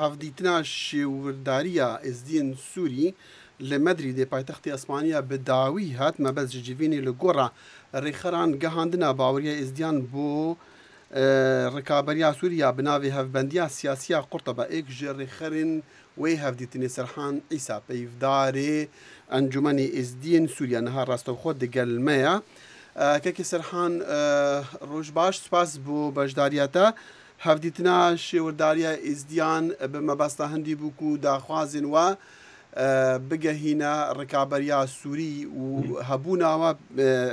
هفديتنا شورداريا ازدين سوري لمدريد پایتخت اسپانیا بداوی هات ما بس جیوینی لگورا ریخران گهاندنا باوریا ازدیان بو ركابريا سوريا بناوي هفبنديا سياسية قرطبة ايك جري خرن وي هفديتني سرحان عيسى بيفداري انجمني ازدين سوريا نهار راستو خود دقل ميا كيكي سرحان روش باش سباس بو بجدارياتا هفديتنا شورداريا ازديان بما بستا هندي بوكو دا خوازن و بجهينا ركابريا سوري وهبونا و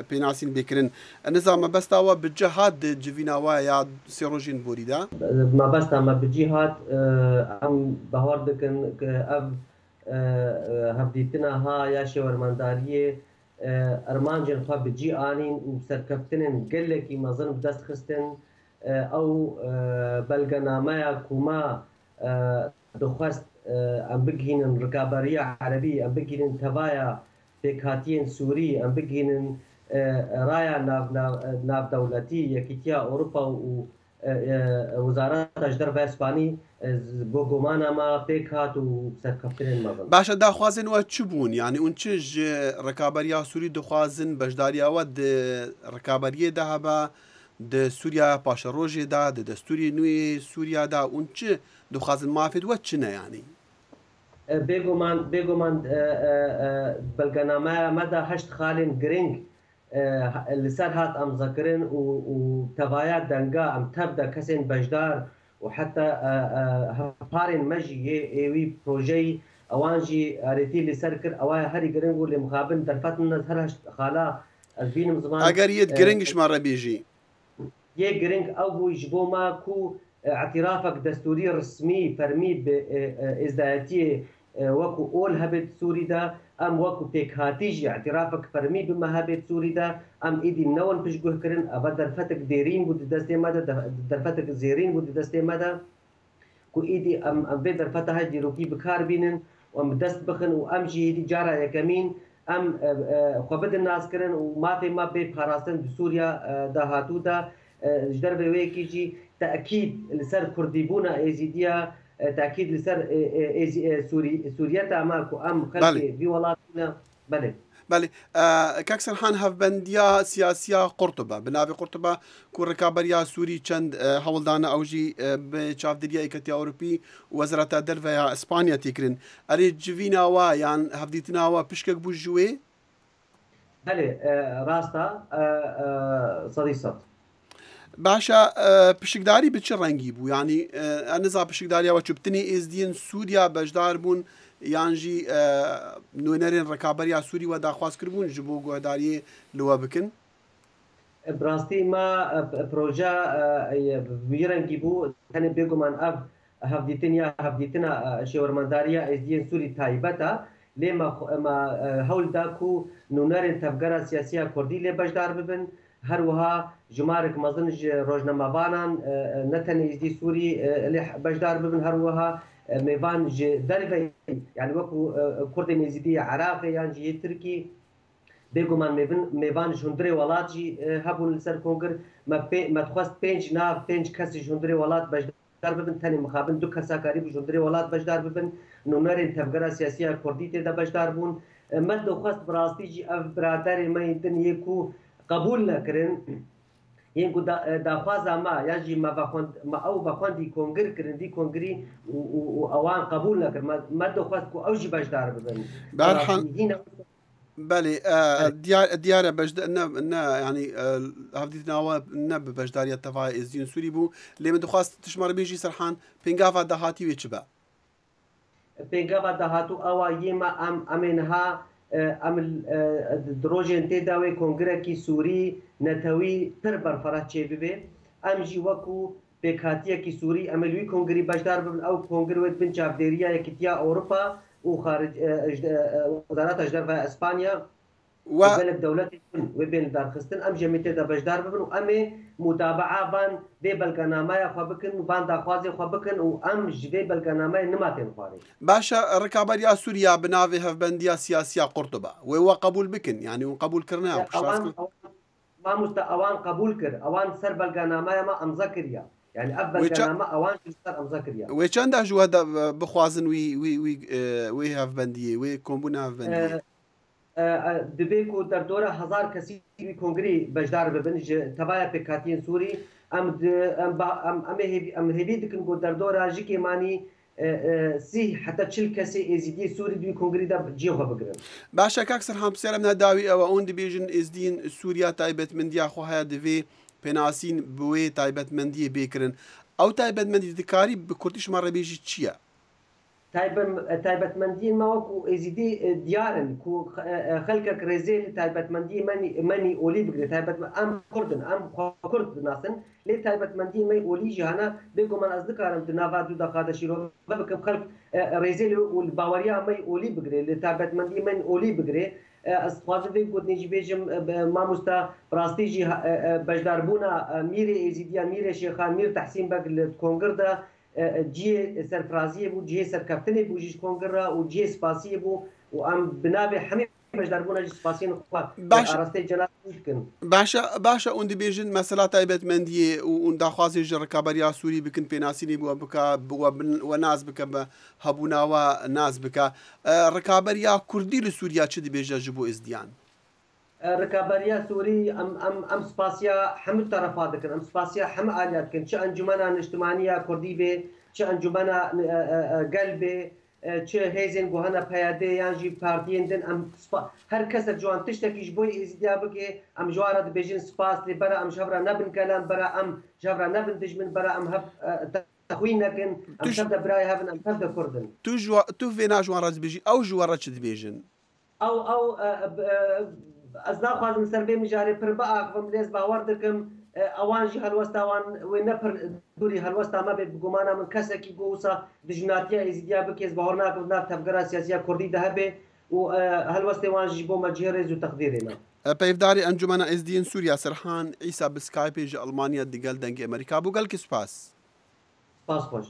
بيناسين بكرن النظام بستا و بجهاد جفينا و يا سيروجين بوريدا ما بستا ما بجهاد ام بهوردكن اب هفديتنا ها يا شورمانداريه ارمانجن خو بجي انين وسركفتن قلكي مازن بدست خستن او بلغنامه كوما دخست ام بگهینن رکابریا عربی ام بگهینن تبایا پکاتین سوری ام بگهینن رایا ناف دولتی یکیتیا اروپا و وزارت اجدر و اسپانی بو گمانا ما پکات و سرکفتن مازن باشا داخوازن و چبون يعني اونچج رکابریا سوری دخوازن بجداریا و رکابریه دهبا د سوريا باشا روجي دا د دستوري نوي سوريا دا اونچ دخوازن مافد و چنه يعني بيغومان بلغنامه مدى هشت خالين جرينج لسر هات ام ذكرين وتبايا دنگا ام تبدا كسين بجدار وحتى هارين مجي ايوي بروجي اوانجي اريتي لسر كر اواي هري جرينج واللي مخابن درفتنا هر هشت خالا البين زمان اگر يد جرينجش مره بيجي يه جرينج او يجبو ما كو اعترافك دستوري رسمي فرمي بازدهاتي وكو اول هبت سوري دا ام وكو بيك هاتيجي اعترافك فرمي بما هبت سوري دا ام ايدي نون بشجوه كرن ابا درفتك ديرين بود دستي مادا درفتك زيرين بود دستي مادا كو ايدي ام بي درفتها هاي ديروكي بكار بينن وام دست بخن وام جي ايدي جارة يكمين ام خوبد الناس كرن وماتي ما بي بخاراستن بسوريا دا هاتو دا جدر بويكي جي تأكيد لسر كرديبونا ايزيديا تأكيد لسر سوريا تعمالكو أم خلقي في ولاتنا بلي كاكسر حان هفبنديا سياسية قرطبة بنابي قرطبة كو ركابريا سوري چند هولدانا أوجي بشاف دريا إكتيا أوروبي وزارة درفيا إسبانيا تيكرن أري جوينا وا يعني هفديتنا وا بشكك بوجوي بلي راستا صديصات باشا بشكداري بتش رنگي بو يعني النظام بشكداري وشبتني ازدين سوريا بجدار بون يانجي نونرين ركابريا سوري ودا خواس كربون جبو غداري لو بكن براستي ما بروجا بيرنگي بو كان بيغمان اب هفديتنا شورمانداريا ازدين سوري تايبتا لما ما هول داكو نونرين تفجر سياسيه كردي لي بجدار ببن هروها جمارك مزنج روجنامه بانان نتني ازدي سوري اللي بجدار ببن هروها ميفان درفي يعني وكو كردي ازدي عراقي يعني جي تركي بيغمان ميفان جندري ولات جي هبون لسر كونغر ما تخواست بينج ناف بينج كسي جندري ولات بجدار ببن تاني مخابن دو كسا قريب جندري ولات بجدار ببن نونرين تفجر سياسيه كردي تدا بجدار بون من دو خواست براستي جي اف برادر ما يدن يكو قبول نکردن این کو داخوازا ما یاجی ما او بخوندی کنگر کردی کنگری و اوان قبول نکرد ما دخواست کو اوجی بجدار ببن برحال بله دیاره بجد نه يعني هفديتنا و نب بجدارية تفاعل ازدين سوري بو لما دخواست تشمر بيجي سرحان بينغافا دهاتي ويتشبا بينغافا دهاتو اوا يما امنها عمل دروجين تداوي كونغركي سوري نتوي تربر فراتشي ببي امجي وكو بكاتيا كي سوري عملوي كونغري بجدار بن او كونغرويت بن شافديريا يكتيا اوروبا وخارج وزارات اجدار في اسبانيا وبين دولتي وبين دارخستن ام جميتي دا بجدار بن وامي متابعه بان دي بلغنامه خو بكن وبان داخوازي خو بكن وام جدي بلغنامه نماتين خواري باشا ركابريا سوريا بنافي هفبنديا سياسيه قرطبه وهو قبول بكن يعني وقبول كرناه ما اوان قبول كر اوان سر بلغنامه ما ام ذكريا يعني أب بلغنامة أوان جلسات أم ذكريا وچەندە ژوە بخوازن وی هەفبەندیە وێ کۆمبوون هەفبەندیە دبێک و دەردۆرە هزار کەسی کۆنگری بەشدار ببن تەبایە پێکاتیین سووری ئەم هێبی دکن بۆ دەردۆرە ژکێمانی سی حتى چل کەسی ئێزیدی سووری دوی کۆنگریدا جێخۆ بگرن باشە کاک سەرحام سێرم نەداوی ئەوە ئەوەن دەبێژن ئێزدین سووریا تایبەتمەندیە خۆ هەیە دەوێ پێناسین بوێ تایبەتمەندیە بێکردن ئەو تایبەتمەندی دکاری بە کوردیشمان ڕێبێژی چییە؟ تایبەتمەندی ماوەکو ئێزیدی دیارن و خەلکێک ڕێزێ تایبەتمەندی منی ئۆلی بگرێت ئەم کوردن ئەم کورد بناسن لێ تایبەتمەندی مەی ئۆلی ژیانە بێگومان ئەس دکارم ناوا دوو دەقاتە شیرۆ بکەم خەلک ڕێزێ باوەریە ئەمەی ئۆلی بگرێت لێ تایبەتمەندی من ئۆلی بگرێ ئەسخوازم بێ گوتنیجی بێژم مامۆستا ڕاستیژی بەشداربوونا میرێ ئێزیدیان میرێ شێخان میر تەحسین بەگ لە کۆنگردا جێ سەرفرازیە بوو جێ سەرکەفتنی بوو ژیش کۆنگرە و جێ سپاسیە بوو و ئەم بنابێ هەمێ بەشداربوونا سپاسیین ئاراستەی جەناب بکەن باشە ئەوەن دەبێژن مەسەلا تایبەتمەندیە و ئەوەنداخوازێژە ڕکابەریا سووری بکن پێناسینی بووە بکە وە ناز بکە بە هەبووناوە ناز بکە ڕکابەریا کوردی لە سووریا چ دەبێژە ji بۆ ئێزدیان ڕکابەریا سووری ئەم سپاسیا هەموو تەرەفا دەکەن ئەم سپاسیا هەموو ئالیا دکەن چ ئەنجومەنە نیشتمانیە کوردی بێ چ ئەنجومەنە گەل بێ چه هێزن گوهەنە پەیادێ یانژی پارتیێندن ئەم هەر کەسە جوان تشتێکیش بۆی ئێزیدیا بکێ ئەم ژوارە دەبێژن سپاس لێ بەرە ئەم ژەورە نەبن کەلام بەرە ئەم ژەورە نەبن دژمن بەرە ئەم تەخوی نەکەن ئەم شەردە برای هەبن ئەم شەردە کوردن تو فێنا ژوان ڕەت بێژی ئەو ژوارە چ دەبێژن ئەو ئەس ناخوازم سەر بێ میژارێ پر بە ئاخم لێز باوەڕ دەکەم ئەوانژی هەلوەستاوان وێ نەپر دووری هەلوەستا مەبێت بگومانە من کەسێکی گۆوسە دژمناتیە ئێزیدیا بکێز باوەڕ ناکەم ناف تەفگەرە سیاسیە کوردی دەهەبێ و هەلوەستێوانژی بۆ مەجێڕێز و تەقدیرێنە پەیفداری ئەنجومەنە ئێزدیین سووریا سەرحان ئیسا بسکایپێژ ئەڵمانیا دیگەل دەنگی ئەمریکا بوو گەلکی سوپاس سپاس خۆش